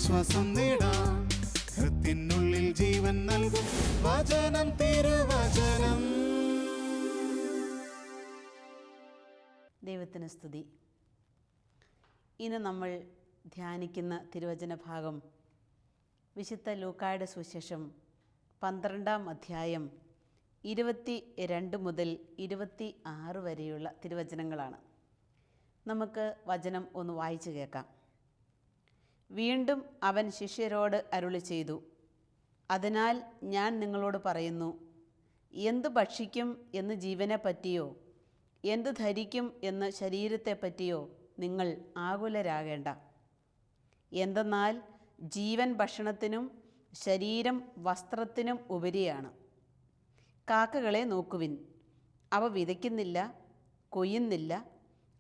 ആശ്വാസം നേടാം. ഹൃത്തിനുള്ളിൽ ജീവൻ നൽകും വചനം, തിരുവചനം. ദൈവത്തിന് സ്തുതി. ഇന്ന് നമ്മൾ ധ്യാനിക്കുന്ന തിരുവചന ഭാഗം വിശുദ്ധ ലൂക്കായുടെ സുവിശേഷം 12-ാം അധ്യായം 22 മുതൽ 26 വരെയുള്ള തിരുവചനങ്ങളാണ്. നമുക്ക് വചനം ഒന്ന് വായിച്ചു കേൾക്കാം. വീണ്ടും അവൻ ശിഷ്യരോട് അരുളി ചെയ്തു, അതിനാൽ ഞാൻ നിങ്ങളോട് പറയുന്നു, എന്ത് ഭക്ഷിക്കും എന്ന് ജീവനെ പറ്റിയോ എന്ത് ധരിക്കും എന്ന് ശരീരത്തെ പറ്റിയോ നിങ്ങൾ ആകുലരാകേണ്ട. എന്തെന്നാൽ ജീവൻ ഭക്ഷണത്തിനും ശരീരം വസ്ത്രത്തിനും ഉപരിയാണ്. കാക്കകളെ നോക്കുവിൻ, അവ വിതയ്ക്കുന്നില്ല, കൊയ്യുന്നില്ല,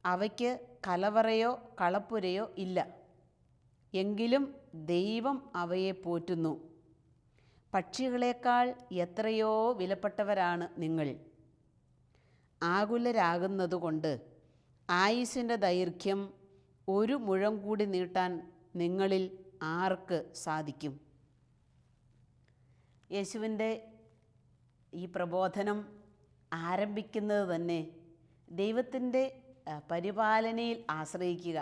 അവയ്ക്ക് കലവറയോ കളപ്പുരയോ ഇല്ല, എങ്കിലും ദൈവം അവയെ പോറ്റുന്നു. പക്ഷികളേക്കാൾ എത്രയോ വിലപ്പെട്ടവരാണ് നിങ്ങൾ. ആകുലരാകുന്നതുകൊണ്ട് ആയുസ്സിൻ്റെ ദൈർഘ്യം 1 മുഴം കൂടി നീട്ടാൻ നിങ്ങളിൽ ആർക്ക് സാധിക്കും? യേശുവിൻ്റെ ഈ പ്രബോധനം ആരംഭിക്കുന്നത് തന്നെ ദൈവത്തിൻ്റെ പരിപാലനയിൽ ആശ്രയിക്കുക,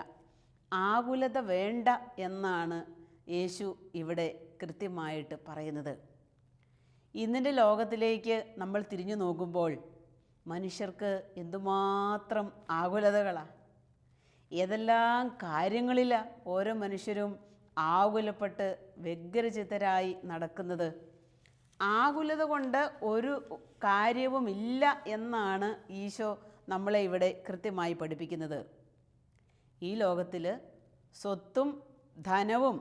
ആകുലത വേണ്ട എന്നാണ് യേശു ഇവിടെ കൃത്യമായിട്ട് പറയുന്നത്. ഇന്നിൻ്റെ ലോകത്തിലേക്ക് നമ്മൾ തിരിഞ്ഞു നോക്കുമ്പോൾ മനുഷ്യർക്ക് എന്തുമാത്രം ആകുലതകളാണ്. ഏതെല്ലാം കാര്യങ്ങളിലാണ് ഓരോ മനുഷ്യരും ആകുലപ്പെട്ട് വ്യഗ്രചിത്തരായി നടക്കുന്നത്. ആകുലത കൊണ്ട് ഒരു കാര്യവുമില്ല എന്നാണ് ഈശോ നമ്മളെ ഇവിടെ കൃത്യമായി പഠിപ്പിക്കുന്നത്. ഈ ലോകത്തിൽ സ്വത്തും ധനവും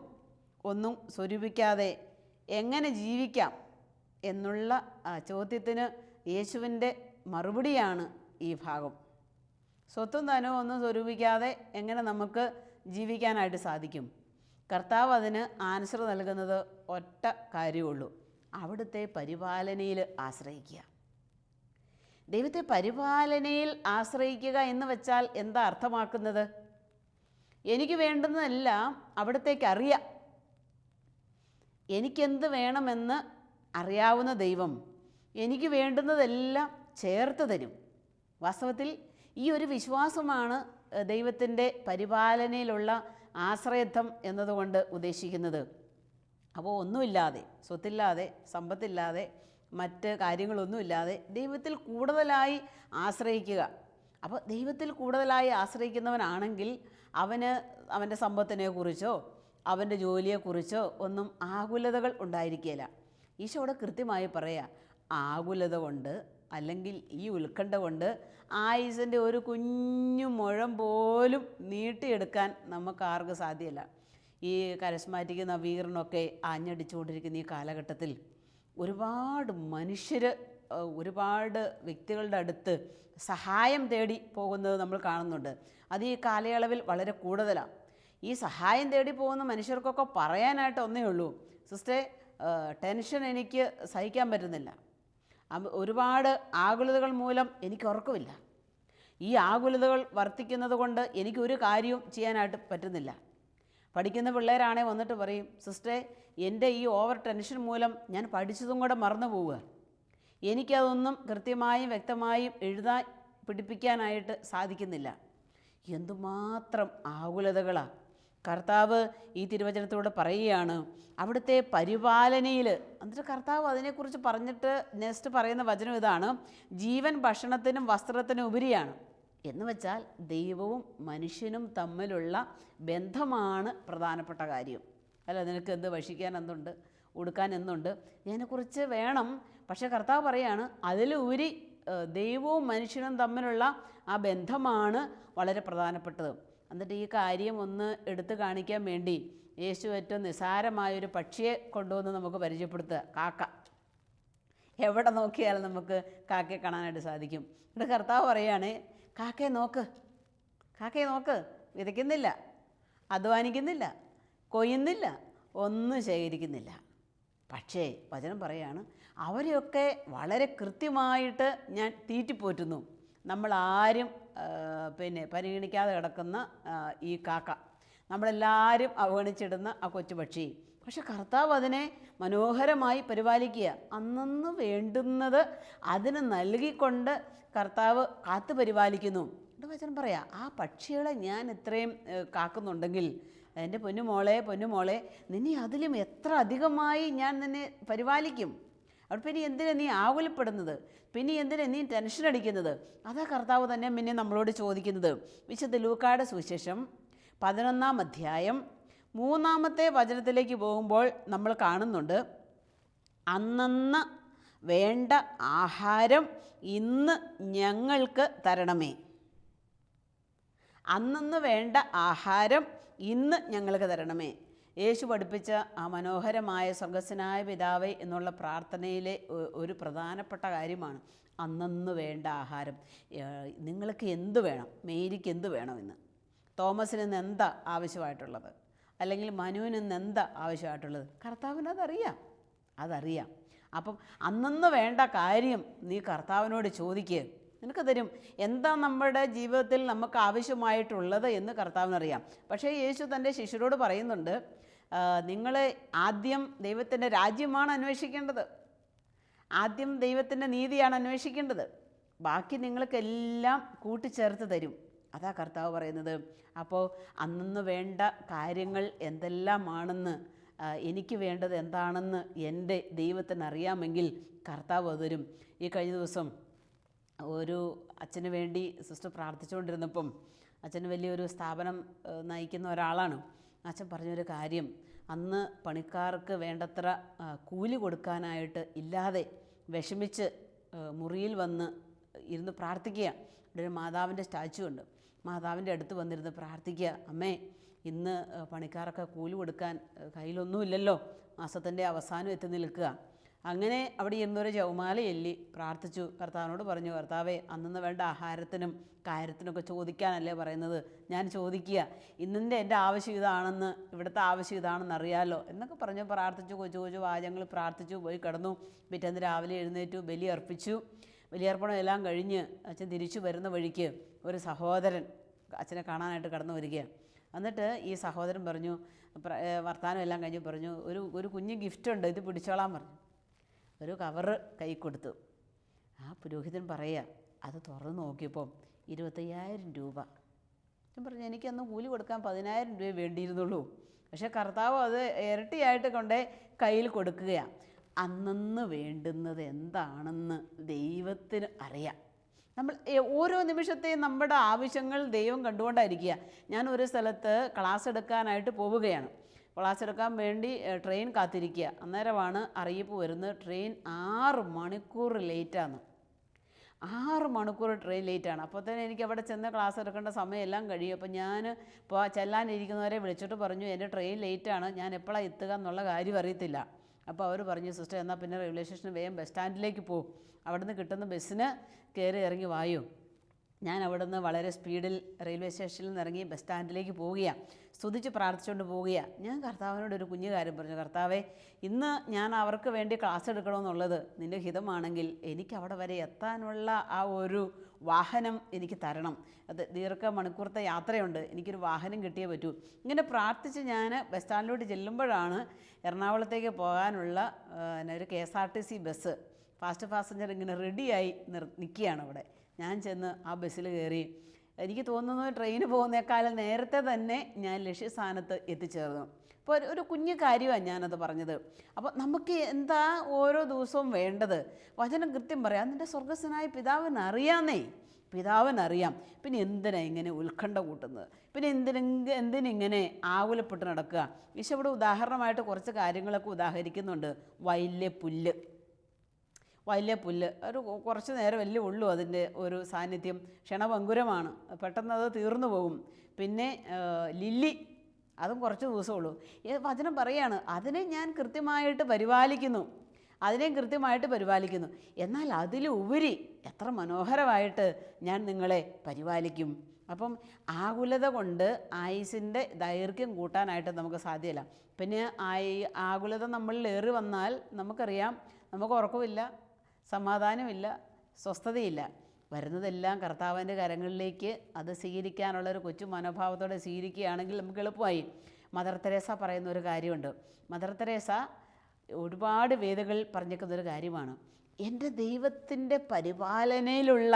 ഒന്നും സ്വരൂപിക്കാതെ എങ്ങനെ ജീവിക്കാം എന്നുള്ള ചോദ്യത്തിന് യേശുവിൻ്റെ മറുപടിയാണ് ഈ ഭാഗം. സ്വത്തും ധനവും ഒന്നും സ്വരൂപിക്കാതെ എങ്ങനെ നമുക്ക് ജീവിക്കാനായിട്ട് സാധിക്കും? കർത്താവ് അതിന് ആൻസർ നൽകുന്നത് ഒറ്റ കാര്യമുള്ളൂ, അവിടുത്തെ പരിപാലനയിൽ ആശ്രയിക്കുക. ദൈവത്തെ പരിപാലനയിൽ ആശ്രയിക്കുക എന്ന് വെച്ചാൽ എന്താ അർത്ഥമാക്കുന്നത്? എനിക്ക് വേണ്ടുന്നതെല്ലാം അവിടത്തേക്ക് അറിയാം. എനിക്കെന്ത് വേണമെന്ന് അറിയാവുന്ന ദൈവം എനിക്ക് വേണ്ടുന്നതെല്ലാം ചേർത്ത് തരും. വാസ്തവത്തിൽ ഈ ഒരു വിശ്വാസമാണ് ദൈവത്തിൻ്റെ പരിപാലനയിലുള്ള ആശ്രയത്വം എന്നതുകൊണ്ട് ഉദ്ദേശിക്കുന്നത്. അപ്പോൾ ഒന്നുമില്ലാതെ, സ്വത്തില്ലാതെ, സമ്പത്തില്ലാതെ, മറ്റ് കാര്യങ്ങളൊന്നുമില്ലാതെ ദൈവത്തിൽ കൂടുതലായി ആശ്രയിക്കുക. അപ്പോൾ ദൈവത്തിൽ കൂടുതലായി ആശ്രയിക്കുന്നവനാണെങ്കിൽ അവന് അവൻ്റെ സമ്പത്തിനെക്കുറിച്ചോ അവൻ്റെ ജോലിയെക്കുറിച്ചോ ഒന്നും ആകുലതകൾ ഉണ്ടായിരിക്കുകയില്ല. ഈശോടെ കൃത്യമായി പറയുക, ആകുലത കൊണ്ട് അല്ലെങ്കിൽ ഈ ഉത്കണ്ഠ കൊണ്ട് ആയുസിൻ്റെ ഒരു കുഞ്ഞു മുഴം പോലും നീട്ടിയെടുക്കാൻ നമുക്ക് ആർക്കും സാധ്യമല്ല. ഈ കരസ്മാറ്റിക് നവീകരണമൊക്കെ ആഞ്ഞടിച്ചുകൊണ്ടിരിക്കുന്ന ഈ കാലഘട്ടത്തിൽ ഒരുപാട് മനുഷ്യർ ഒരുപാട് വ്യക്തികളുടെ അടുത്ത് സഹായം തേടി പോകുന്നത് നമ്മൾ കാണുന്നുണ്ട്. അത് ഈ കാലയളവിൽ വളരെ കൂടുതലാണ്. ഈ സഹായം തേടി പോകുന്ന മനുഷ്യർക്കൊക്കെ പറയാനായിട്ട് ഒന്നേ ഉള്ളൂ, സിസ്റ്ററെ ടെൻഷൻ എനിക്ക് സഹിക്കാൻ പറ്റുന്നില്ല, ഒരുപാട് ആകുലതകൾ മൂലം എനിക്ക് ഉറക്കമില്ല, ഈ ആകുലതകൾ വർദ്ധിക്കുന്നത് കൊണ്ട് എനിക്കൊരു കാര്യവും ചെയ്യാനായിട്ട് പറ്റുന്നില്ല. പഠിക്കുന്ന പിള്ളേരാണെ വന്നിട്ട് പറയും, സിസ്റ്ററെ എൻ്റെ ഈ ഓവർ ടെൻഷൻ മൂലം ഞാൻ പഠിച്ചതും കൂടെ മറന്നു പോവുക, എനിക്കതൊന്നും കൃത്യമായും വ്യക്തമായും എഴുതാൻ പിടിപ്പിക്കാനായിട്ട് സാധിക്കുന്നില്ല. എന്തുമാത്രം ആകുലതകളാണ്. കർത്താവ് ഈ തിരുവചനത്തിലൂടെ പറയുകയാണ്, അവിടുത്തെ പരിപാലനയിൽ. എന്നിട്ട് കർത്താവ് അതിനെക്കുറിച്ച് പറഞ്ഞിട്ട് നെക്സ്റ്റ് പറയുന്ന വചനം ഇതാണ്, ജീവൻ ഭക്ഷണത്തിനും വസ്ത്രത്തിനും ഉപരിയാണ്. എന്ന് വെച്ചാൽ ദൈവവും മനുഷ്യനും തമ്മിലുള്ള ബന്ധമാണ് പ്രധാനപ്പെട്ട കാര്യം. അല്ല, നിനക്ക് എന്ത് ഭക്ഷിക്കാൻ എന്തുണ്ട്, ഉടുക്കാൻ എന്തുണ്ട്, ഇതിനെക്കുറിച്ച് വേണം. പക്ഷേ കർത്താവ് പറയാണ്, അതിലുപരി ദൈവവും മനുഷ്യനും തമ്മിലുള്ള ആ ബന്ധമാണ് വളരെ പ്രധാനപ്പെട്ടത്. എന്നിട്ട് ഈ കാര്യം ഒന്ന് എടുത്തു കാണിക്കാൻ വേണ്ടി യേശു ഏറ്റവും നിസ്സാരമായൊരു പക്ഷിയെ കൊണ്ടുവന്ന് നമുക്ക് പരിചയപ്പെടുത്തുക, കാക്ക. എവിടെ നോക്കിയാലും നമുക്ക് കാക്കയെ കാണാനായിട്ട് സാധിക്കും. എന്നിട്ട് കർത്താവ് പറയുകയാണ്, കാക്കയെ നോക്ക്, കാക്കയെ നോക്ക്, വിതയ്ക്കുന്നില്ല, അധ്വാനിക്കുന്നില്ല, കൊയ്യുന്നില്ല, ഒന്നും ശേഖരിക്കുന്നില്ല. പക്ഷേ വചനം പറയാണ്, അവരെയൊക്കെ വളരെ കൃത്യമായിട്ട് ഞാൻ തീറ്റിപ്പോറ്റുന്നു. നമ്മളാരും പരിഗണിക്കാതെ കിടക്കുന്ന ഈ കാക്ക നമ്മളെല്ലാവരും അവഗണിച്ചിടുന്ന ആ കൊച്ചുപക്ഷി. പക്ഷെ കർത്താവ് അതിനെ മനോഹരമായി പരിപാലിക്കുക. അന്നന്ന് വേണ്ടുന്നത് അതിന് നൽകിക്കൊണ്ട് കർത്താവ് കാത്തു പരിപാലിക്കുന്നു. എൻ്റെ വചനം പറയാം, ആ പക്ഷികളെ ഞാൻ ഇത്രയും കാക്കുന്നുണ്ടെങ്കിൽ എൻ്റെ പൊന്നുമോളെ നിന്നെ അതിലും എത്ര അധികമായി ഞാൻ നിന്നെ പരിപാലിക്കും. അവിടെ പിന്നെ എന്തിനാ നീ ആകുലപ്പെടുന്നത്? പിന്നെ എന്തിനാ നീ ടെൻഷൻ അടിക്കുന്നത്? അതാ കർത്താവ് തന്നെ പിന്നെ നമ്മളോട് ചോദിക്കുന്നത്. വിശുദ്ധ ലൂക്കായുടെ സുവിശേഷം 11-ാം അധ്യായം 3-ാമത്തെ വചനത്തിലേക്ക് പോകുമ്പോൾ നമ്മൾ കാണുന്നുണ്ട്, അന്നന്ന് വേണ്ട ആഹാരം ഇന്ന് ഞങ്ങൾക്ക് തരണമേ. അന്നന്ന് വേണ്ട ആഹാരം ഇന്ന് ഞങ്ങൾക്ക് തരണമേ. യേശു പഠിപ്പിച്ച ആ മനോഹരമായ സ്വർഗസ്വനായ പിതാവേ എന്നുള്ള പ്രാർത്ഥനയിലെ ഒരു പ്രധാനപ്പെട്ട കാര്യമാണ് അന്നന്ന് വേണ്ട ആഹാരം. നിങ്ങൾക്ക് എന്ത് വേണം? മേരിക്ക് എന്ത് വേണമെന്ന്, തോമസിന് ഇന്ന് എന്താ ആവശ്യമായിട്ടുള്ളത്, അല്ലെങ്കിൽ മനുവിന് ഇന്ന് എന്താ ആവശ്യമായിട്ടുള്ളത്, കർത്താവിന് അതറിയാം. അപ്പം അന്നന്ന് വേണ്ട കാര്യം നീ കർത്താവിനോട് ചോദിക്കുക, നിനക്ക് തരും. എന്താ നമ്മുടെ ജീവിതത്തിൽ നമുക്ക് ആവശ്യമായിട്ടുള്ളത് എന്ന് കർത്താവിനറിയാം. പക്ഷേ യേശു തൻ്റെ ശിഷ്യരോട് പറയുന്നുണ്ട്, നിങ്ങൾ ആദ്യം ദൈവത്തിൻ്റെ രാജ്യമാണ് അന്വേഷിക്കേണ്ടത്, ആദ്യം ദൈവത്തിൻ്റെ നീതിയാണ് അന്വേഷിക്കേണ്ടത്, ബാക്കി നിങ്ങൾക്കെല്ലാം കൂട്ടിച്ചേർത്ത് തരും. അതാ കർത്താവ് പറയുന്നത്. അപ്പോൾ അന്നന്ന് വേണ്ട കാര്യങ്ങൾ എന്തെല്ലാമാണെന്ന്, എനിക്ക് വേണ്ടത് എന്താണെന്ന് എൻ്റെ ദൈവത്തിന് അറിയാമെങ്കിൽ കർത്താവ് തരും. ഈ കഴിഞ്ഞ ദിവസം ഒരു അച്ഛന് വേണ്ടി സിസ്റ്റർ പ്രാർത്ഥിച്ചുകൊണ്ടിരുന്നപ്പം, അച്ഛന് വലിയൊരു സ്ഥാപനം നയിക്കുന്ന ഒരാളാണ്. അച്ഛൻ പറഞ്ഞൊരു കാര്യം, അന്ന് പണിക്കാർക്ക് വേണ്ടത്ര കൂലി കൊടുക്കാനായിട്ട് ഇല്ലാതെ വിഷമിച്ച് മുറിയിൽ വന്ന് ഇരുന്ന് പ്രാർത്ഥിക്കുക. ഇവിടെ ഒരു മാതാവിൻ്റെ സ്റ്റാച്ചു ഉണ്ട്. മാതാവിൻ്റെ അടുത്ത് വന്നിരുന്ന് പ്രാർത്ഥിക്കുക, അമ്മേ ഇന്ന് പണിക്കാരൊക്കെ കൂലി കൊടുക്കാൻ കയ്യിലൊന്നുമില്ലല്ലോ, മാസത്തിൻ്റെ അവസാനം എത്തി നിൽക്കുക. അങ്ങനെ അവിടെ ഇരുന്നൊരു ജവമാല ചൊല്ലി പ്രാർത്ഥിച്ചു. കർത്താവിനോട് പറഞ്ഞു, കർത്താവേ അന്നന്ന് വേണ്ട ആഹാരത്തിനും കാര്യത്തിനൊക്കെ ചോദിക്കാനല്ലേ പറയുന്നത്, ഞാൻ ചോദിക്കുക, ഇന്നിൻ്റെ എൻ്റെ ആവശ്യം ഇതാണെന്ന്, ഇവിടുത്തെ ആവശ്യം ഇതാണെന്ന് അറിയാമല്ലോ എന്നൊക്കെ പറഞ്ഞു പ്രാർത്ഥിച്ചു. കൊച്ചു വാചകങ്ങൾ പ്രാർത്ഥിച്ചു, പോയി കിടന്നു. പിറ്റേന്ന് രാവിലെ എഴുന്നേറ്റു, ബലിയർപ്പിച്ചു. ബലിയർപ്പണം എല്ലാം കഴിഞ്ഞ് അച്ഛൻ തിരിച്ചു വരുന്ന വഴിക്ക് ഒരു സഹോദരൻ അച്ഛനെ കാണാനായിട്ട് കടന്നു വരികയാണ്. എന്നിട്ട് ഈ സഹോദരൻ പറഞ്ഞു, വർത്തമാനം എല്ലാം കഴിഞ്ഞ് പറഞ്ഞു, ഒരു കുഞ്ഞ് ഗിഫ്റ്റ് ഉണ്ട്, ഇത് പിടിച്ചോളാൻ പറഞ്ഞു. ഒരു കവറ് കൈ കൊടുത്തു. ആ പുരോഹിതൻ പറയുക, അത് തുറന്ന് നോക്കിയപ്പോൾ 25,000 രൂപ. ഞാൻ പറഞ്ഞു, എനിക്കന്ന് കൂലി കൊടുക്കാൻ 10,000 രൂപ വേണ്ടിയിരുന്നുള്ളൂ. പക്ഷേ കർത്താവ് അത് ഇരട്ടിയായിട്ട് കൊണ്ടേ കയ്യിൽ കൊടുക്കുകയാണ്. അന്നന്ന് വേണ്ടുന്നത് എന്താണെന്ന് ദൈവത്തിന് അറിയാം. നമ്മൾ ഓരോ നിമിഷത്തെയും നമ്മുടെ ആവശ്യങ്ങൾ ദൈവം കണ്ടുകൊണ്ടായിരിക്കുക. ഞാൻ ഒരു സ്ഥലത്ത് ക്ലാസ് എടുക്കാനായിട്ട് പോവുകയാണ്. ക്ലാസ് എടുക്കാൻ വേണ്ടി ട്രെയിൻ കാത്തിരിക്കുക. അന്നേരമാണ് അറിയിപ്പ് വരുന്നത്, ട്രെയിൻ 6 മണിക്കൂർ ലേറ്റാണ്. 6 മണിക്കൂർ ട്രെയിൻ ലേറ്റാണ്. അപ്പോൾ തന്നെ എനിക്ക് അവിടെ ചെന്ന് ക്ലാസ് എടുക്കേണ്ട സമയമെല്ലാം കഴിയും. അപ്പോൾ ഞാൻ ചെല്ലാനിരിക്കുന്നവരെ വിളിച്ചിട്ട് പറഞ്ഞു, എൻ്റെ ട്രെയിൻ ലേറ്റാണ്, ഞാൻ എപ്പോഴാണ് എത്തുക എന്നുള്ള കാര്യം അറിയത്തില്ല. അപ്പോൾ അവർ പറഞ്ഞു, സിസ്റ്റർ എന്നാൽ പിന്നെ റെയിൽവേ സ്റ്റേഷന് വേഗം ബസ് സ്റ്റാൻഡിലേക്ക് പോകും, അവിടുന്ന് കിട്ടുന്ന ബസ്സിന് കയറി ഇറങ്ങി വായു. ഞാൻ അവിടുന്ന് വളരെ സ്പീഡിൽ റെയിൽവേ സ്റ്റേഷനിൽ നിന്ന് ഇറങ്ങി ബസ് സ്റ്റാൻഡിലേക്ക് പോവുകയാണ്. സ്തുതിച്ച് പ്രാർത്ഥിച്ചുകൊണ്ട് പോവുകയാണ്. ഞാൻ കർത്താവിനോട് ഒരു കുഞ്ഞു കാര്യം പറഞ്ഞു, കർത്താവേ ഇന്ന് ഞാൻ അവർക്ക് വേണ്ടി ക്ലാസ് എടുക്കണമെന്നുള്ളത് നിൻ്റെ ഹിതമാണെങ്കിൽ എനിക്ക് അവിടെ വരെ എത്താനുള്ള ആ ഒരു വാഹനം എനിക്ക് തരണം. അത് ദീർഘമണിക്കൂറത്തെ യാത്രയുണ്ട്, എനിക്കൊരു വാഹനം കിട്ടിയേ പറ്റൂ. ഇങ്ങനെ പ്രാർത്ഥിച്ച് ഞാൻ ബസ് സ്റ്റാൻഡിലോട്ട് ചെല്ലുമ്പോഴാണ് എറണാകുളത്തേക്ക് പോകാനുള്ള ഒരു KSRTC ബസ് ഫാസ്റ്റ് പാസഞ്ചർ ഇങ്ങനെ റെഡിയായി നിൽക്കുകയാണ് അവിടെ. ഞാൻ ചെന്ന് ആ ബസ്സിൽ കയറി. എനിക്ക് തോന്നുന്നു ട്രെയിന് പോകുന്നേക്കാളും നേരത്തെ തന്നെ ഞാൻ ലക്ഷ്യസ്ഥാനത്ത് എത്തിച്ചേർന്നു. അപ്പോൾ ഒരു കുഞ്ഞു കാര്യമാണ് ഞാനത് പറഞ്ഞത്. അപ്പോൾ നമുക്ക് എന്താ ഓരോ ദിവസവും വേണ്ടത്? വചനം കൃത്യം പറയാം, നിൻ്റെ സ്വർഗസ്വനായ പിതാവിനറിയാം. പിന്നെ എന്തിനാ ഇങ്ങനെ ഉത്കണ്ഠ കൂട്ടുന്നത്? പിന്നെ എന്തിനിങ്ങനെ ആകുലപ്പെട്ട് നടക്കുക? ഈശോ ഇവിടെ ഉദാഹരണമായിട്ട് കുറച്ച് കാര്യങ്ങളൊക്കെ ഉദാഹരിക്കുന്നുണ്ട്. വയലിലെ പുല്ല് ഒരു കുറച്ച് നേരമല്ലേ ഉള്ളൂ, അതിൻ്റെ ഒരു സാന്നിധ്യം ക്ഷണഭങ്കുരമാണ്, പെട്ടെന്ന് അത് തീർന്നു പോകും. പിന്നെ ലില്ലി, അതും കുറച്ച് ദിവസമുള്ളൂ. വചനം പറയാണ്, അതിനെ ഞാൻ കൃത്യമായിട്ട് പരിപാലിക്കുന്നു. എന്നാൽ അതിലുപരി എത്ര മനോഹരമായിട്ട് ഞാൻ നിങ്ങളെ പരിപാലിക്കും. അപ്പം ആകുലത കൊണ്ട് ആയുസിൻ്റെ ദൈർഘ്യം കൂട്ടാനായിട്ട് നമുക്ക് സാധ്യമല്ല. പിന്നെ ആകുലത നമ്മളിൽ ഏറി വന്നാൽ നമുക്കറിയാം, നമുക്ക് ഉറക്കമില്ല, സമാധാനമില്ല, സ്വസ്ഥതയില്ല. വരുന്നതെല്ലാം കർത്താവിൻ്റെ കരങ്ങളിലേക്ക് അത് സ്വീകരിക്കാനുള്ളൊരു കൊച്ചു മനോഭാവത്തോടെ സ്വീകരിക്കുകയാണെങ്കിൽ നമുക്ക് എളുപ്പമായി. മദർ തെരേസ പറയുന്ന ഒരു കാര്യമുണ്ട്. മദർ തെരേസ ഒരുപാട് വേദികളിൽ പറഞ്ഞേക്കുന്നൊരു കാര്യമാണ്, എൻ്റെ ദൈവത്തിൻ്റെ പരിപാലനയിലുള്ള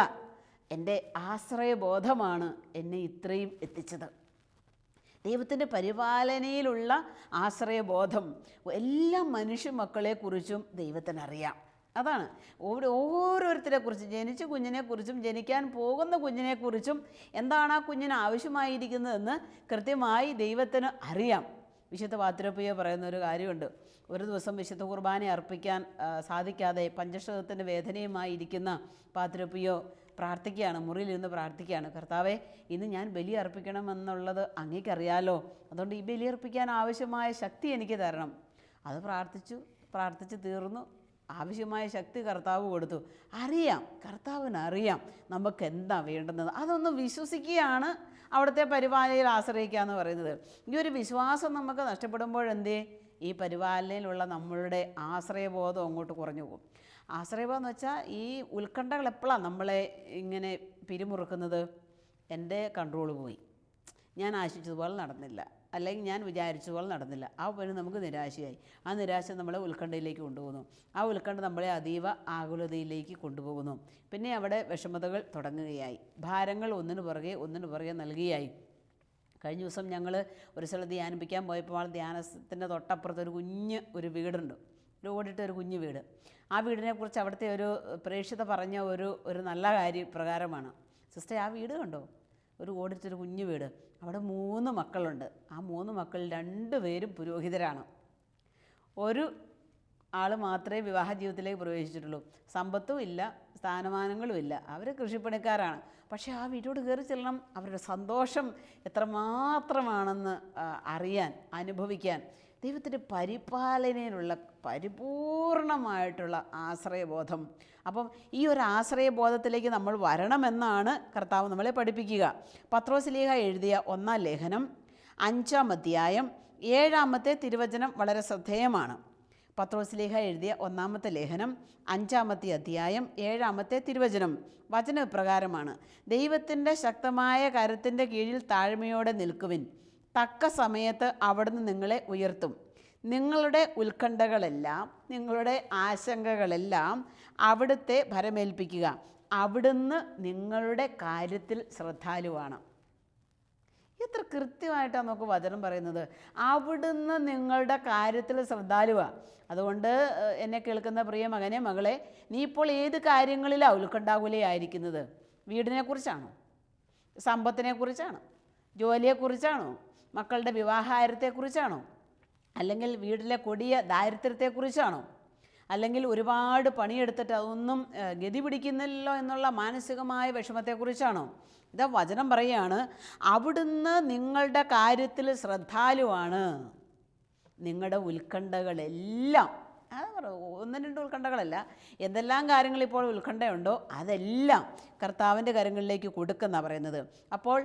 എൻ്റെ ആശ്രയബോധമാണ് എന്നെ ഇത്രയും എത്തിച്ചത്. ദൈവത്തിൻ്റെ പരിപാലനയിലുള്ള ആശ്രയബോധം എല്ലാ മനുഷ്യ മക്കളെക്കുറിച്ചും ദൈവത്തിനറിയാം. അതാണ് ഓരോരുത്തരെക്കുറിച്ചും, ജനിച്ച കുഞ്ഞിനെക്കുറിച്ചും ജനിക്കാൻ പോകുന്ന കുഞ്ഞിനെക്കുറിച്ചും എന്താണ് ആ കുഞ്ഞിന് ആവശ്യമായിരിക്കുന്നതെന്ന് കൃത്യമായി ദൈവത്തിന് അറിയാം. വിശുദ്ധ പാത്രോപ്പിയോ പറയുന്ന ഒരു കാര്യമുണ്ട്. ഒരു ദിവസം വിശുദ്ധ കുർബാന അർപ്പിക്കാൻ സാധിക്കാതെ പഞ്ചക്ഷതത്തിൻ്റെ വേദനയുമായിരിക്കുന്ന പാത്രോപ്പിയോ പ്രാർത്ഥിക്കുകയാണ്, മുറിയിലിരുന്ന് പ്രാർത്ഥിക്കുകയാണ്, കർത്താവേ, ഇന്ന് ഞാൻ ബലി അർപ്പിക്കണമെന്നുള്ളത് അങ്ങേക്കറിയാലോ, അതുകൊണ്ട് ഈ ബലി അർപ്പിക്കാൻ ആവശ്യമായ ശക്തി എനിക്ക് തരണം. അത് പ്രാർത്ഥിച്ച് തീർന്നു. ആവശ്യമായ ശക്തി കർത്താവ് കൊടുത്തു. അറിയാം, കർത്താവിന് അറിയാം നമുക്ക് എന്താ വേണ്ടുന്നത്. അതൊന്ന് വിശ്വസിക്കുകയാണ് അവിടുത്തെ പരിപാലനയിൽ ആശ്രയിക്കുക എന്ന് പറയുന്നത്. ഈ ഒരു വിശ്വാസം നമുക്ക് നഷ്ടപ്പെടുമ്പോഴെന്തേ ഈ പരിപാലനയിലുള്ള നമ്മളുടെ ആശ്രയബോധം അങ്ങോട്ട് കുറഞ്ഞു പോകും. ആശ്രയബോധം എന്ന് വെച്ചാൽ ഈ ഉത്കണ്ഠകൾ എപ്പോഴാണ് നമ്മളെ ഇങ്ങനെ പിരിമുറുക്കുന്നത്? എൻ്റെ കൺട്രോൾ പോയി, ഞാൻ ആശിച്ചതുപോലെ നടന്നില്ല, അല്ലെങ്കിൽ ഞാൻ വിചാരിച്ചതുപോലെ നടന്നില്ല. ആ പിന്നെ നമുക്ക് നിരാശയായി. ആ നിരാശ നമ്മളെ ഉത്കണ്ഠയിലേക്ക് കൊണ്ടുപോകുന്നു. ആ ഉത്കണ്ഠ നമ്മളെ അതീവ ആകുലതയിലേക്ക് കൊണ്ടുപോകുന്നു. പിന്നെ അവിടെ വിഷമതകൾ തുടങ്ങുകയായി. ഭാരങ്ങൾ ഒന്നിനു പുറകെ നൽകുകയായി. കഴിഞ്ഞ ദിവസം ഞങ്ങൾ ഒരു സ്ഥലത്ത് ധ്യാനിപ്പിക്കാൻ പോയപ്പോൾ ധ്യാനത്തിൻ്റെ തൊട്ടപ്പുറത്ത് ഒരു വീടുണ്ട്, ഓടിട്ട ഒരു കുഞ്ഞു വീട്. ആ വീടിനെക്കുറിച്ച് അവിടുത്തെ ഒരു പ്രേക്ഷിത പറഞ്ഞ ഒരു നല്ല പ്രകാരമാണ്, സിസ്റ്റർ ആ വീട് കണ്ടോ, ഒരു ഓടിട്ടൊരു കുഞ്ഞു വീട്, അവിടെ 3 മക്കളുണ്ട്. ആ 3 മക്കൾ 2 പേരും പുരോഹിതരാണ്. ഒരു ആൾ മാത്രമേ വിവാഹ ജീവിതത്തിലേക്ക് പ്രവേശിച്ചിട്ടുള്ളൂ. സമ്പത്തും ഇല്ല, സ്ഥാനമാനങ്ങളും ഇല്ല, അവർ കൃഷിപ്പണിക്കാരാണ്. പക്ഷേ ആ വീട്ടോട് കയറി ചെല്ലണം, അവരുടെ സന്തോഷം എത്രമാത്രമാണെന്ന് അറിയാൻ, അനുഭവിക്കാൻ. ദൈവത്തിൻ്റെ പരിപാലനയിലുള്ള പരിപൂർണമായിട്ടുള്ള ആശ്രയബോധം. അപ്പം ഈ ഒരു ആശ്രയബോധത്തിലേക്ക് നമ്മൾ വരണമെന്നാണ് കർത്താവ് നമ്മളെ പഠിപ്പിക്കുക. പത്രോസ്ലീഹ എഴുതിയ 1-ാം ലേഖനം 5-ാം അധ്യായം 7-ാമത്തെ തിരുവചനം വളരെ ശ്രദ്ധേയമാണ്. പത്രോസ്ലീഹ എഴുതിയ 1-ാമത്തെ ലേഖനം 5-ാമത്തെ അധ്യായം 7-ാമത്തെ തിരുവചനം വചനം ഇപ്രകാരമാണ്: ദൈവത്തിൻ്റെ ശക്തമായ കരത്തിൻ്റെ കീഴിൽ താഴ്മയോടെ നിൽക്കുവിൻ, തക്ക സമയത്ത് അവിടുന്ന് നിങ്ങളെ ഉയർത്തും. നിങ്ങളുടെ ഉത്കണ്ഠകളെല്ലാം, നിങ്ങളുടെ ആശങ്കകളെല്ലാം അവിടുത്തെ ഭരമേൽപ്പിക്കുക. അവിടുന്ന് നിങ്ങളുടെ കാര്യത്തിൽ ശ്രദ്ധാലുവാണ്. എത്ര കൃത്യമായിട്ടാണ് നമുക്ക് വചനം പറയുന്നത്. അവിടുന്ന് നിങ്ങളുടെ കാര്യത്തിൽ ശ്രദ്ധാലുവാണ്. അതുകൊണ്ട് എന്നെ കേൾക്കുന്ന പ്രിയ മകനെ, മകളെ, നീ ഇപ്പോൾ ഏത് കാര്യങ്ങളിലാണ് ഉത്കണ്ഠാകുലയായിരിക്കുന്നത്? വീടിനെക്കുറിച്ചാണോ? സമ്പത്തിനെക്കുറിച്ചാണോ? ജോലിയെക്കുറിച്ചാണോ? മക്കളുടെ വിവാഹാരത്തെക്കുറിച്ചാണോ? അല്ലെങ്കിൽ വീട്ടിലെ കൊടിയ ദാരിദ്ര്യത്തെക്കുറിച്ചാണോ? അല്ലെങ്കിൽ ഒരുപാട് പണിയെടുത്തിട്ട് അതൊന്നും ഗതി പിടിക്കുന്നില്ലല്ലോ എന്നുള്ള മാനസികമായ വിഷമത്തെക്കുറിച്ചാണോ? ഇതാ വചനം പറയുകയാണ്, അവിടുന്ന് നിങ്ങളുടെ കാര്യത്തിൽ ശ്രദ്ധാലുവാണ്. നിങ്ങളുടെ ഉത്കണ്ഠകളെല്ലാം, ഒന്നും രണ്ടും ഉത്കണ്ഠകളല്ല, എന്തെല്ലാം കാര്യങ്ങൾ ഇപ്പോൾ ഉത്കണ്ഠയുണ്ടോ അതെല്ലാം കർത്താവിൻ്റെ കരങ്ങളിലേക്ക് കൊടുക്കുന്ന പറയുന്നത്. അപ്പോൾ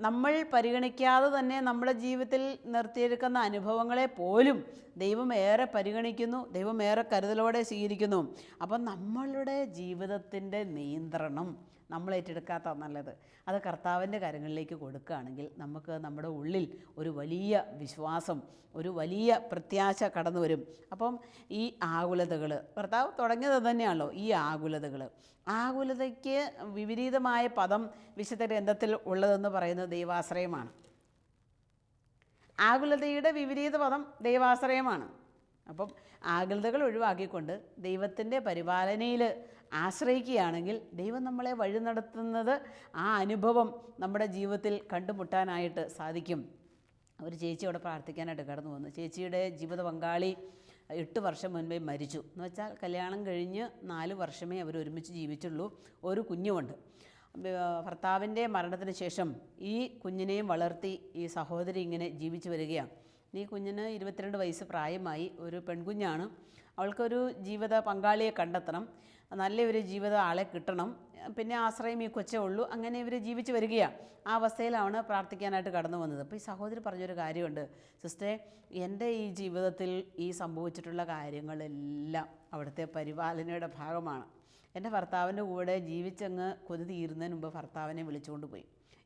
നമ്മൾ പരിഗണിക്കാതെ തന്നെ നമ്മുടെ ജീവിതത്തിൽ നിർത്തിയെടുക്കുന്ന അനുഭവങ്ങളെ പോലും ദൈവം ഏറെ പരിഗണിക്കുന്നു, ദൈവം ഏറെ കരുതലോടെ സ്വീകരിക്കുന്നു. അപ്പം നമ്മളുടെ ജീവിതത്തിൻ്റെ നിയന്ത്രണം നമ്മൾ ഏറ്റെടുക്കാത്ത നല്ലത്. അത് കർത്താവിൻ്റെ കരങ്ങളിലേക്ക് കൊടുക്കുകയാണെങ്കിൽ നമുക്ക് നമ്മുടെ ഉള്ളിൽ ഒരു വലിയ വിശ്വാസം, ഒരു വലിയ പ്രത്യാശ കടന്നു വരും. അപ്പം ഈ ആകുലതകൾ, കർത്താവ് തുടങ്ങിയത് തന്നെയാണല്ലോ ഈ ആകുലതയ്ക്ക് വിപരീതമായ പദം വിശുദ്ധ ഗ്രന്ഥത്തിൽ ഉള്ളതെന്ന് പറയുന്നത് ദൈവാശ്രയമാണ്. ആകുലതയുടെ വിപരീത പദം ദൈവാശ്രയമാണ്. അപ്പം ആകുലതകൾ ഒഴിവാക്കിക്കൊണ്ട് ദൈവത്തിൻ്റെ പരിപാലനയിൽ ആശ്രയിക്കുകയാണെങ്കിൽ ദൈവം നമ്മളെ വഴി നടത്തുന്നത്, ആ അനുഭവം നമ്മുടെ ജീവിതത്തിൽ കണ്ടുമുട്ടാനായിട്ട് സാധിക്കും. ഒരു ചേച്ചി അവിടെ പ്രാർത്ഥിക്കാനായിട്ട് കടന്നു വന്നു. ചേച്ചിയുടെ ജീവിത പങ്കാളി 8 വർഷം മുൻപേ മരിച്ചു. എന്ന് വെച്ചാൽ കല്യാണം കഴിഞ്ഞ് 4 വർഷമേ അവർ ഒരുമിച്ച് ജീവിച്ചുള്ളൂ. ഒരു കുഞ്ഞുമുണ്ട്. ഭർത്താവിൻ്റെ മരണത്തിന് ശേഷം ഈ കുഞ്ഞിനെയും വളർത്തി ഈ സഹോദരി ഇങ്ങനെ ജീവിച്ചു വരികയാണ്. ഈ കുഞ്ഞിന് 22 വയസ്സ് പ്രായമായി, ഒരു പെൺകുഞ്ഞാണ്. അവൾക്കൊരു ജീവിത പങ്കാളിയെ കണ്ടെത്തണം, നല്ലൊരു ജീവിത ആളെ കിട്ടണം, പിന്നെ ആശ്രയം ഈ കൊച്ചേ ഉള്ളൂ. അങ്ങനെ ഇവർ ജീവിച്ച് വരികയാണ്. ആ അവസ്ഥയിലാണ് പ്രാർത്ഥിക്കാനായിട്ട് കടന്നു വന്നത്. അപ്പോൾ ഈ സഹോദരി പറഞ്ഞൊരു കാര്യമുണ്ട്, സിസ്റ്ററെ, എൻ്റെ ഈ ജീവിതത്തിൽ ഈ സംഭവിച്ചിട്ടുള്ള കാര്യങ്ങളെല്ലാം അവിടുത്തെ പരിപാലനയുടെ ഭാഗമാണ്. എൻ്റെ ഭർത്താവിൻ്റെ കൂടെ ജീവിച്ചങ്ങ് കൊതി തീരുന്നതിന് മുമ്പ് ഭർത്താവിനെ വിളിച്ചുകൊണ്ട് പോയി.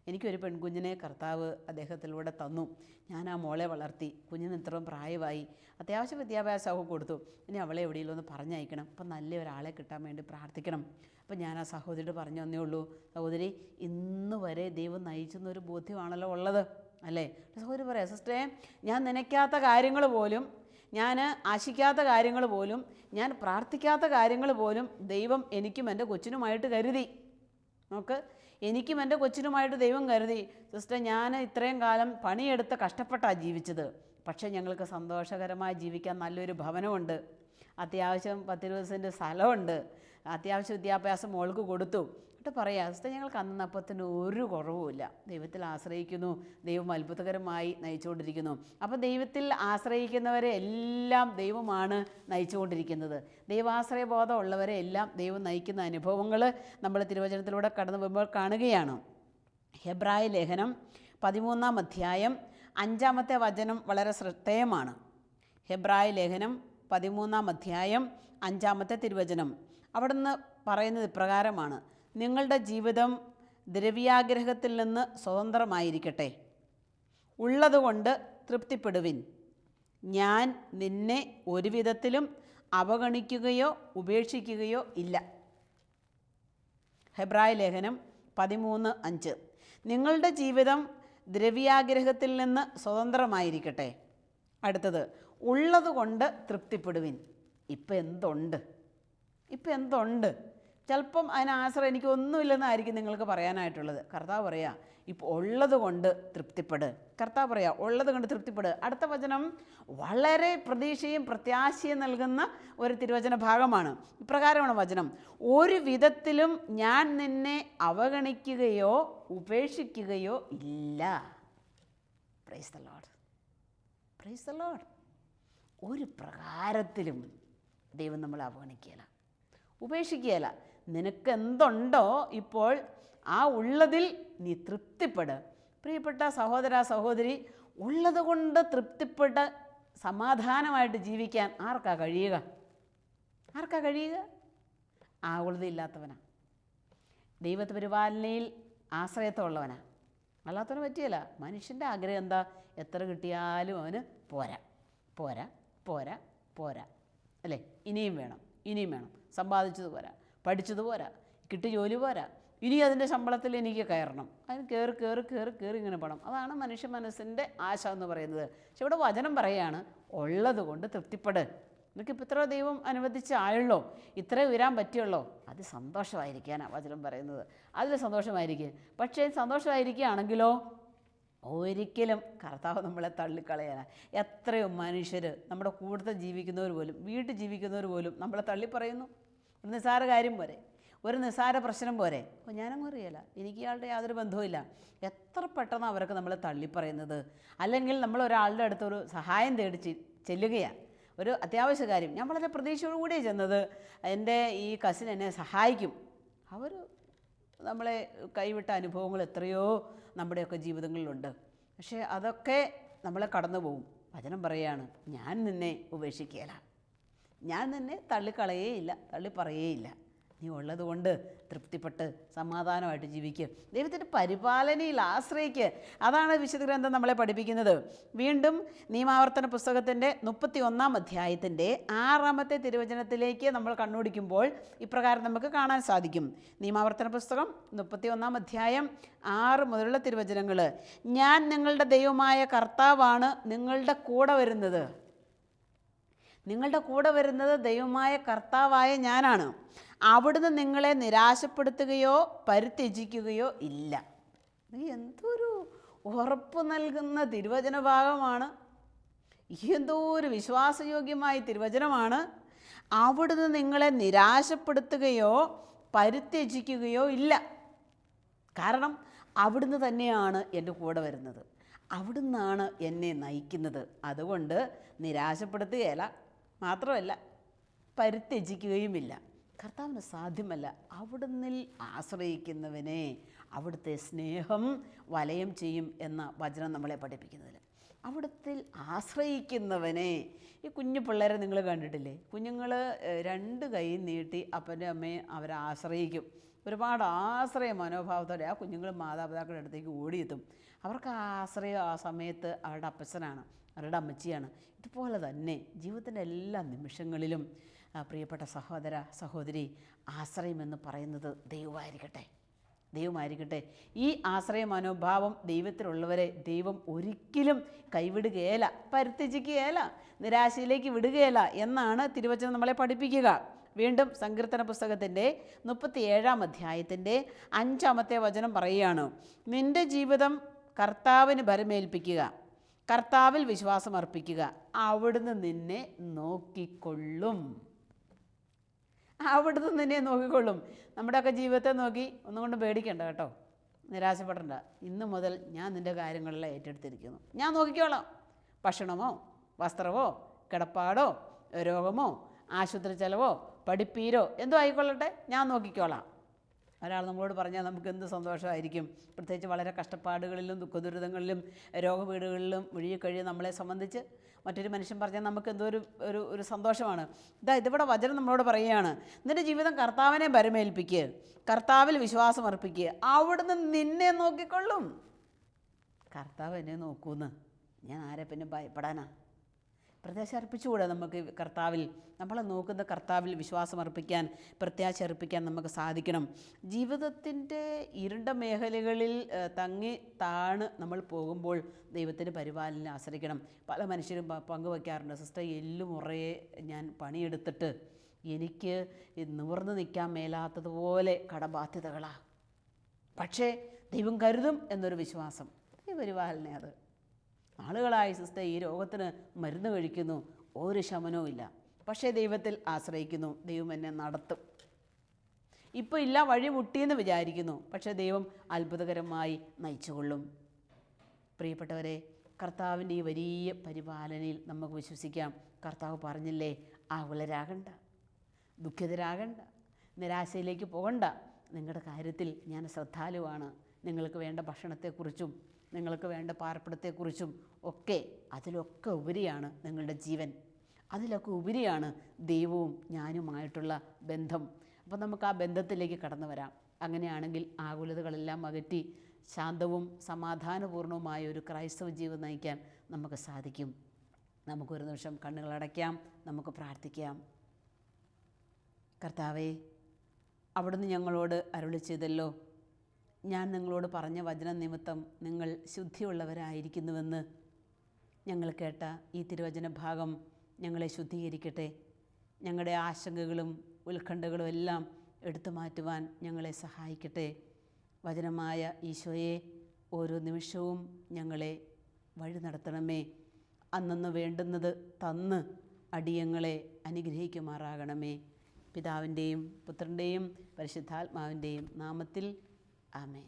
എനിക്കൊരു പെൺകുഞ്ഞിനെ കർത്താവ് അദ്ദേഹത്തിലൂടെ തന്നു. ഞാൻ ആ മോളെ വളർത്തി. കുഞ്ഞിന് ഇത്രയും പ്രായമായി, അത്യാവശ്യം വിദ്യാഭ്യാസമൊക്കെ കൊടുത്തു. ഇനി അവളെ എവിടെയെങ്കിലും ഒന്ന് പറഞ്ഞയക്കണം. അപ്പം നല്ല ഒരാളെ കിട്ടാൻ വേണ്ടി പ്രാർത്ഥിക്കണം. അപ്പം ഞാൻ ആ സഹോദരിയോട് പറഞ്ഞു തന്നേ ഉള്ളൂ, സഹോദരി ഇന്ന് വരെ ദൈവം നയിച്ചെന്നൊരു ബോധ്യമാണല്ലോ ഉള്ളത് അല്ലേ. സഹോദരി പറയാം, സിസ്റ്ററെ ഞാൻ നനയ്ക്കാത്ത കാര്യങ്ങൾ പോലും, ഞാൻ ആശിക്കാത്ത കാര്യങ്ങൾ പോലും, ഞാൻ പ്രാർത്ഥിക്കാത്ത കാര്യങ്ങൾ പോലും ദൈവം എനിക്കും എൻ്റെ കൊച്ചിനുമായിട്ട് കരുതി. നോക്ക്, എനിക്കും എൻ്റെ കൊച്ചിനുമായിട്ട് ദൈവം കരുതി. സിസ്റ്റർ, ഞാൻ ഇത്രയും കാലം പണിയെടുത്ത് കഷ്ടപ്പെട്ടാണ് ജീവിച്ചത്. പക്ഷേ ഞങ്ങൾക്ക് സന്തോഷകരമായി ജീവിക്കാൻ നല്ലൊരു ഭവനമുണ്ട്, അത്യാവശ്യം 10-20 സെൻറ്റ് സ്ഥലമുണ്ട്, അത്യാവശ്യം വിദ്യാഭ്യാസം മോൾക്ക് കൊടുത്തു. എന്നിട്ട് പറയാം, സിസ്റ്റർ ഞങ്ങൾക്ക് അന്നപ്പത്തിന് ഒരു കുറവുമില്ല, ദൈവത്തിൽ ആശ്രയിക്കുന്നു, ദൈവം അത്ഭുതകരമായി നയിച്ചുകൊണ്ടിരിക്കുന്നു. അപ്പോൾ ദൈവത്തിൽ ആശ്രയിക്കുന്നവരെ എല്ലാം ദൈവമാണ് നയിച്ചുകൊണ്ടിരിക്കുന്നത്. ദൈവാശ്രയ ബോധമുള്ളവരെ എല്ലാം ദൈവം നയിക്കുന്ന അനുഭവങ്ങൾ നമ്മൾ തിരുവചനത്തിലൂടെ കടന്നു വരുമ്പോൾ കാണുകയാണ്. ഹെബ്രായ ലേഖനം 13-ാം അധ്യായം 5-ാമത്തെ വചനം വളരെ ശ്രദ്ധേയമാണ്. ഹെബ്രായ ലേഖനം 13-ാം അധ്യായം 5-ാമത്തെ തിരുവചനം. അവിടുന്ന് പറയുന്നത് ഇപ്രകാരമാണ്: നിങ്ങളുടെ ജീവിതം ദ്രവ്യാഗ്രഹത്തിൽ നിന്ന് സ്വതന്ത്രമായിരിക്കട്ടെ, ഉള്ളതുകൊണ്ട് തൃപ്തിപ്പെടുവിൻ. ഞാൻ നിന്നെ ഒരു വിധത്തിലും അവഗണിക്കുകയോ ഉപേക്ഷിക്കുകയോ ഇല്ല. ഹെബ്രായ ലേഖനം 13:5. നിങ്ങളുടെ ജീവിതം ദ്രവ്യാഗ്രഹത്തിൽ നിന്ന് സ്വതന്ത്രമായിരിക്കട്ടെ. അടുത്തത്, ഉള്ളതുകൊണ്ട് തൃപ്തിപ്പെടുവിൻ. ഇപ്പം എന്തുണ്ട്? ചിലപ്പം അതിനാശ്രയം എനിക്കൊന്നുമില്ലെന്നായിരിക്കും നിങ്ങൾക്ക് പറയാനായിട്ടുള്ളത്. കർത്താവ് പറയാ, ഇപ്പോൾ ഉള്ളത് കൊണ്ട് തൃപ്തിപ്പെട്. കർത്താവ് പറയാ, ഉള്ളത് കൊണ്ട് തൃപ്തിപ്പെട്. അടുത്ത വചനം വളരെ പ്രതീക്ഷയും പ്രത്യാശയും നൽകുന്ന ഒരു തിരുവചന ഭാഗമാണ്. ഇപ്രകാരമാണ് വചനം: ഒരു വിധത്തിലും ഞാൻ നിന്നെ അവഗണിക്കുകയോ ഉപേക്ഷിക്കുകയോ ഇല്ല. Praise the Lord, praise the Lord. ഒരു പ്രകാരത്തിലും ദൈവം നമ്മളെ അവഗണിക്കുകയില്ല, ഉപേക്ഷിക്കുകയില്ല. നിനക്ക് എന്തുണ്ടോ ഇപ്പോൾ ആ ഉള്ളതിൽ നീ തൃപ്തിപ്പെട്. പ്രിയപ്പെട്ട സഹോദര സഹോദരി, ഉള്ളത് കൊണ്ട് തൃപ്തിപ്പെട്ട് സമാധാനമായിട്ട് ജീവിക്കാൻ ആർക്കാ കഴിയുക? ആ ഉള്ളതില്ലാത്തവനാ, ദൈവത്തെ പരിപാലനയിൽ ആശ്രയത്വമുള്ളവനാ. അല്ലാത്തവന് പറ്റിയല്ല. മനുഷ്യൻ്റെ ആഗ്രഹം എന്താ? എത്ര കിട്ടിയാലും അവന് പോരാ അല്ലേ? ഇനിയും വേണം. സമ്പാദിച്ചത് പോരാ, പഠിച്ചത് പോരാ, കിട്ടിയ ജോലി പോരാ, ഇനി അതിൻ്റെ ശമ്പളത്തിൽ എനിക്ക് കയറണം, അതിന് കയറി ഇങ്ങനെ പോകണം. അതാണ് മനുഷ്യ മനസ്സിൻ്റെ ആശ എന്ന് പറയുന്നത്. പക്ഷെ ഇവിടെ വചനം പറയുകയാണ്, ഉള്ളത് കൊണ്ട് തൃപ്തിപ്പെട്. നിനക്കിപ്പോൾ ഇത്ര ദൈവം അനുവദിച്ച ആയുള്ളോ, ഇത്രേ ഉയരാൻ പറ്റുള്ളൂ, അത് സന്തോഷമായിരിക്കാനാണ് വചനം പറയുന്നത്. അതിൽ സന്തോഷമായിരിക്കും. പക്ഷേ സന്തോഷമായിരിക്കുകയാണെങ്കിലോ ഒരിക്കലും കർത്താവ് നമ്മളെ തള്ളിക്കളയാനാണ്. എത്രയോ മനുഷ്യർ നമ്മുടെ കൂട്ടത്തിൽ ജീവിക്കുന്നവർ പോലും, വീട്ടിൽ ജീവിക്കുന്നവർ പോലും നമ്മളെ തള്ളിപ്പറയുന്നു. ഒരു നിസ്സാര കാര്യം പോരെ, ഒരു നിസ്സാര പ്രശ്നം പോരെ, അപ്പോൾ ഞാനങ്ങ് അറിയില്ല, എനിക്ക് ഇയാളുടെ യാതൊരു ബന്ധവുമില്ല. എത്ര പെട്ടെന്ന് അവരൊക്കെ നമ്മളെ തള്ളിപ്പറയുന്നത്. അല്ലെങ്കിൽ നമ്മൾ ഒരാളുടെ അടുത്തൊരു സഹായം തേടി ചെല്ലുകയാണ്, ഒരു അത്യാവശ്യ കാര്യം. ഞാൻ വളരെ പ്രതീക്ഷയോടുകൂടിയാണ് ചെന്നത്, എൻ്റെ ഈ കസിൻ എന്നെ സഹായിക്കും. അവർ നമ്മളെ കൈവിട്ട അനുഭവങ്ങൾ എത്രയോ നമ്മുടെയൊക്കെ ജീവിതങ്ങളിലുണ്ട്. പക്ഷേ അതൊക്കെ നമ്മളെ കടന്നു പോകും. വചനം പറയുകയാണ്, ഞാൻ നിന്നെ ഉപേക്ഷിക്കുകയില്ല, ഞാൻ നിന്നെ തള്ളിക്കളയേയില്ല, തള്ളിപ്പറയേയില്ല. നീ ഉള്ളതുകൊണ്ട് തൃപ്തിപ്പെട്ട് സമാധാനമായിട്ട് ജീവിക്കുക, ദൈവത്തിൻ്റെ പരിപാലനയിൽ ആശ്രയിക്കുക. അതാണ് വിശുദ്ധ ഗ്രന്ഥം നമ്മളെ പഠിപ്പിക്കുന്നത്. വീണ്ടും നിയമാവർത്തന പുസ്തകത്തിൻ്റെ 31-ാം അധ്യായത്തിൻ്റെ 6-ാമത്തെ തിരുവചനത്തിലേക്ക് നമ്മൾ കണ്ണോടിക്കുമ്പോൾ ഇപ്രകാരം നമുക്ക് കാണാൻ സാധിക്കും. നിയമാവർത്തന പുസ്തകം 31-ാം അധ്യായം 6 മുതലുള്ള തിരുവചനങ്ങൾ: ഞാൻ നിങ്ങളുടെ ദൈവമായ കർത്താവാണ്, നിങ്ങളുടെ കൂടെ വരുന്നത് ദൈവമായ കർത്താവായ ഞാനാണ്. അവിടുന്ന് നിങ്ങളെ നിരാശപ്പെടുത്തുകയോ പരിത്യജിക്കുകയോ ഇല്ല. എന്തൊരു ഉറപ്പ് നൽകുന്ന തിരുവചന ഭാഗമാണ്, എന്തോ ഒരു വിശ്വാസയോഗ്യമായ തിരുവചനമാണ്. അവിടുന്ന് നിങ്ങളെ നിരാശപ്പെടുത്തുകയോ പരിത്യജിക്കുകയോ ഇല്ല. കാരണം അവിടുന്ന് തന്നെയാണ് എൻ്റെ കൂടെ വരുന്നത്, അവിടുന്നാണ് എന്നെ നയിക്കുന്നത്. അതുകൊണ്ട് നിരാശപ്പെടുത്തുകയില്ല, മാത്രമല്ല പരിത്യജിക്കുകയുമില്ല. കർത്താവിന് സാധ്യമല്ല. അവിടുന്നിൽ ആശ്രയിക്കുന്നവനെ അവിടുത്തെ സ്നേഹം വലയം ചെയ്യും എന്ന വചനം നമ്മളെ പഠിപ്പിക്കുന്നതിൽ അവിടുത്തെ ആശ്രയിക്കുന്നവനെ. ഈ കുഞ്ഞു പിള്ളേരെ നിങ്ങൾ കണ്ടിട്ടില്ലേ? കുഞ്ഞുങ്ങൾ 2 കൈ നീട്ടി അപ്പൻ്റെ അമ്മയെ അവരെ ആശ്രയിക്കും. ഒരുപാട് ആശ്രയ മനോഭാവത്തോടെ ആ കുഞ്ഞുങ്ങൾ മാതാപിതാക്കളുടെ അടുത്തേക്ക് ഓടിയെത്തും. അവർക്ക് ആശ്രയം ആ സമയത്ത് അവരുടെ അപ്പച്ചനാണ്, അവരുടെ അമ്മച്ചിയാണ്. ഇതുപോലെ തന്നെ ജീവിതത്തിൻ്റെ എല്ലാ നിമിഷങ്ങളിലും പ്രിയപ്പെട്ട സഹോദര സഹോദരി, ആശ്രയമെന്ന് പറയുന്നത് ദൈവമായിരിക്കട്ടെ. ഈ ആശ്രയ മനോഭാവം ദൈവത്തിലുള്ളവരെ ദൈവം ഒരിക്കലും കൈവിടുകയില്ല, പരിത്യജിക്കുകയില്ല, നിരാശയിലേക്ക് വിടുകയില്ല എന്നാണ് തിരുവചനം നമ്മളെ പഠിപ്പിക്കുക. വീണ്ടും സങ്കീർത്തന പുസ്തകത്തിൻ്റെ 37-ാം അധ്യായത്തിൻ്റെ 5-ാമത്തെ വചനം പറയുകയാണ്, നിൻ്റെ ജീവിതം കർത്താവിന് ഭരമേൽപ്പിക്കുക, കർത്താവിൽ വിശ്വാസം അർപ്പിക്കുക, അവിടുന്ന് നിന്നെ നോക്കിക്കൊള്ളും. നമ്മുടെയൊക്കെ ജീവിതത്തെ നോക്കി ഒന്നും കൊണ്ട് പേടിക്കണ്ട കേട്ടോ, നിരാശപ്പെടണ്ട. ഇന്ന് മുതൽ ഞാൻ നിൻ്റെ കാര്യങ്ങളെല്ലാം ഏറ്റെടുത്തിരിക്കുന്നു, ഞാൻ നോക്കിക്കോളാം. ഭക്ഷണമോ വസ്ത്രമോ കിടപ്പാടോ രോഗമോ ആശുപത്രി ചെലവോ പഠിപ്പീരോ എന്തോ ആയിക്കൊള്ളട്ടെ, ഞാൻ നോക്കിക്കോളാം. ഒരാൾ നമ്മളോട് പറഞ്ഞാൽ നമുക്ക് എന്ത് സന്തോഷമായിരിക്കും. പ്രത്യേകിച്ച് വളരെ കഷ്ടപ്പാടുകളിലും ദുഃഖദുരിതങ്ങളിലും രോഗവീടുകളിലും മുഴുകിക്കഴിയും നമ്മളെ സംബന്ധിച്ച് മറ്റൊരു മനുഷ്യൻ പറഞ്ഞാൽ നമുക്ക് എന്തോ ഒരു സന്തോഷമാണ്. ഇതിവിടെ വചനം നമ്മളോട് പറയുകയാണ്, നിൻ്റെ ജീവിതം കർത്താവിനെ ഭരമേൽപ്പിക്കുക, കർത്താവിൽ വിശ്വാസം അർപ്പിക്കുക, അവിടുന്ന് നിന്നെ നോക്കിക്കൊള്ളും. കർത്താവ് എന്നെ നോക്കൂന്ന് ഞാൻ ആരെ പിന്നെ ഭയപ്പെടാനാ? പ്രത്യാശ അർപ്പിച്ചുകൂടെ നമുക്ക് കർത്താവിൽ? നമ്മളെ നോക്കുന്ന കർത്താവിൽ വിശ്വാസം അർപ്പിക്കാൻ, പ്രത്യാശ അർപ്പിക്കാൻ നമുക്ക് സാധിക്കണം. ജീവിതത്തിൻ്റെ ഇരുണ്ട മേഖലകളിൽ താണ് നമ്മൾ പോകുമ്പോൾ ദൈവത്തിൻ്റെ പരിപാലനയെ ആശ്രയിക്കണം. പല മനുഷ്യരും പങ്കുവയ്ക്കാറുണ്ട്, സിസ്റ്റർ എല്ലുമുറയെ ഞാൻ പണിയെടുത്തിട്ട് എനിക്ക് നിവർന്നു നിൽക്കാൻ മേലാത്തതുപോലെ കടബാധ്യതകളാണ്, പക്ഷേ ദൈവം കരുതും എന്നൊരു വിശ്വാസം. പരിപാലന അത് ആളുകളായി സിസ്റ്റർ ഈ രോഗത്തിന് മരുന്ന് കഴിക്കുന്നു, ഒരു ശമനവും ഇല്ല, പക്ഷേ ദൈവത്തിൽ ആശ്രയിക്കുന്നു, ദൈവം എന്നെ നടത്തും. ഇപ്പോൾ ഇല്ല, വഴി മുട്ടിയെന്ന് വിചാരിക്കുന്നു, പക്ഷേ ദൈവം അത്ഭുതകരമായി നയിച്ചുകൊള്ളും. പ്രിയപ്പെട്ടവരെ, കർത്താവിൻ്റെ ഈ വലിയ പരിപാലനയിൽ നമുക്ക് വിശ്വസിക്കാം. കർത്താവ് പറഞ്ഞില്ലേ, ആകുലരാകണ്ട, ദുഃഖിതരാകണ്ട, നിരാശയിലേക്ക് പോകണ്ട, നിങ്ങളുടെ കാര്യത്തിൽ ഞാൻ ശ്രദ്ധാലുവാണ്. നിങ്ങൾക്ക് വേണ്ട ഭക്ഷണത്തെക്കുറിച്ചും നിങ്ങൾക്ക് വേണ്ട പാർപ്പിടത്തെക്കുറിച്ചും ഒക്കെ, അതിലൊക്കെ ഉപരിയാണ് നിങ്ങളുടെ ജീവൻ, അതിലൊക്കെ ഉപരിയാണ് ദൈവവും ഞാനുമായിട്ടുള്ള ബന്ധം. അപ്പോൾ നമുക്ക് ആ ബന്ധത്തിലേക്ക് കടന്നു വരാം. അങ്ങനെയാണെങ്കിൽ ആകുലതകളെല്ലാം അകറ്റി ശാന്തവും സമാധാനപൂർണവുമായ ഒരു ക്രൈസ്തവ ജീവിതം നയിക്കാൻ നമുക്ക് സാധിക്കും. നമുക്കൊരു നിമിഷം കണ്ണുകളടയ്ക്കാം, നമുക്ക് പ്രാർത്ഥിക്കാം. കർത്താവേ, അവിടുന്ന് ഞങ്ങളോട് അരുളി ചെയ്തല്ലോ, ഞാൻ നിങ്ങളോട് പറഞ്ഞ വചന നിമിത്തം നിങ്ങൾ ശുദ്ധിയുള്ളവരായിരിക്കുന്നുവെന്ന്. ഞങ്ങൾ കേട്ട ഈ തിരുവചന ഭാഗം ഞങ്ങളെ ശുദ്ധീകരിക്കട്ടെ. ഞങ്ങളുടെ ആശങ്കകളും ഉത്കണ്ഠകളും എല്ലാം എടുത്തു മാറ്റുവാൻ ഞങ്ങളെ സഹായിക്കട്ടെ. വചനമായ ഈശോയെ, ഓരോ നിമിഷവും ഞങ്ങളെ വഴി നടത്തണമേ. അന്നന്ന് വേണ്ടുന്നത് തന്ന് അടിയങ്ങളെ അനുഗ്രഹിക്കുമാറാകണമേ. പിതാവിൻ്റെയും പുത്രൻ്റെയും പരിശുദ്ധാത്മാവിൻ്റെയും നാമത്തിൽ ആമേൻ.